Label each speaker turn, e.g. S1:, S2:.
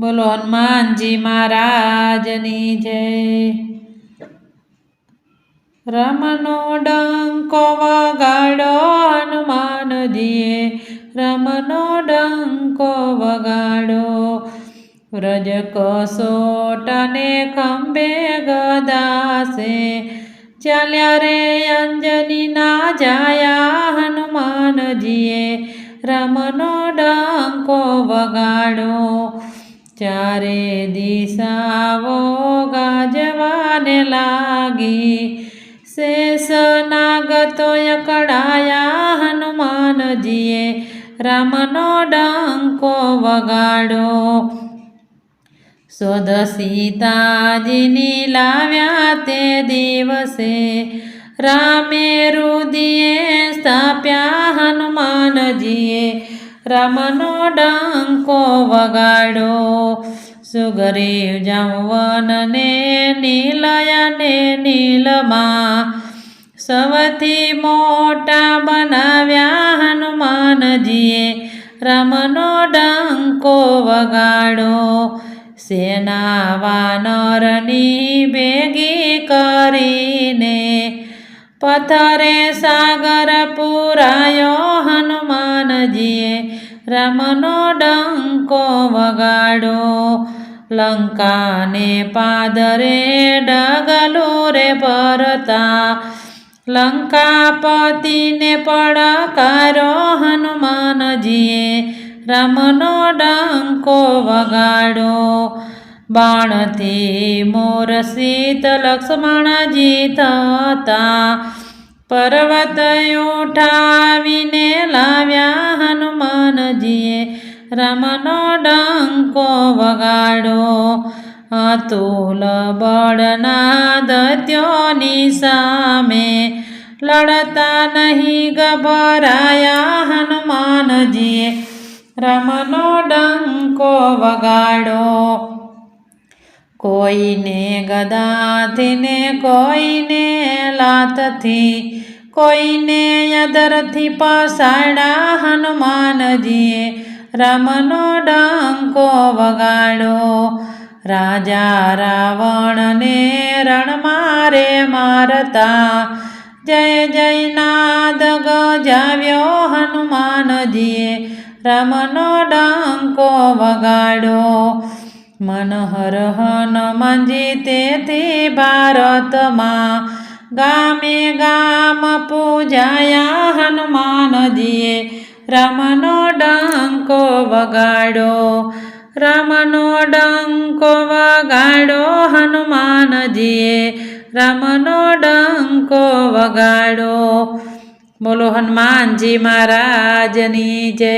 S1: બોલો હનુમાનજી મહારાજની જય। રામનો ડંકો વગાડો હનુમાનજીએ, રામનો ડંકો વગાડો। વ્રજ કસોટ ને ખંભે ગદાસે, ચાલ્યા રે અંજની ના જાયા હનુમાનજીએ, રામનો ડંકો વગાડો। ચારે દિશાઓ ગાજવાને લાગી, શેષ નાગ તો અકળાયા હનુમાનજીએ, રામનો ડંકો વગાડો। શોધ સીતાજીની લાવ્યા તે દિવસે, રામે રુદિએ સ્થાપ્યા હનુમાનજીએ, રામનો ડંકો વગાડો। સુગ્રીવ જાંબવનને નીલયને નીલમાં, સૌથી મોટા બનાવ્યા હનુમાનજીએ, રામનો ડંકો વગાડો। સેના વાનરની ભેગી કરીને, પથ્થરે સાગર પુરાયો હનુમાનજીએ, રામનો ડંકો વગાડો। લંકાને પાદરે ડગલું રે ભરતા, લંકાપતિને પડકાર્યો હનુમાનજીએ, રામનો ડંકો વગાડો। બાણથી મૂર્છિત લક્ષ્મણજી થતા, પર્વત ઉઠાવીને લાવ્યા હનુમાનજીએ, રામનો ડંકો વગાડો। અતુલ બળના દૈત્યોની સામે, લડતા નહીં ગભરાયા હનુમાનજીએ, રામનો ડંકો વગાડો। કોઈને ગદાથી ને કોઈને લાતથી, કોઈને અધરથી પસાડ્યા હનુમાનજીએ, રામનો ડંકો વગાડો। રાજા રાવણને રણમાં રે મારતા, જય જય નાદ ગજાવ્યો હનુમાનજીએ, રામનો ડંકો વગાડો। મનોહર હનુમાનજી તેથી ભારતમાં, ગામે ગામ પૂજાયા હનુમાનજીએ, રામનો ડંકો વગાડો। રામનો ડંકો વગાડો હનુમાનજીએ, રામનો ડંકો વગાડો। બોલો હનુમાનજી મહારાજની જય।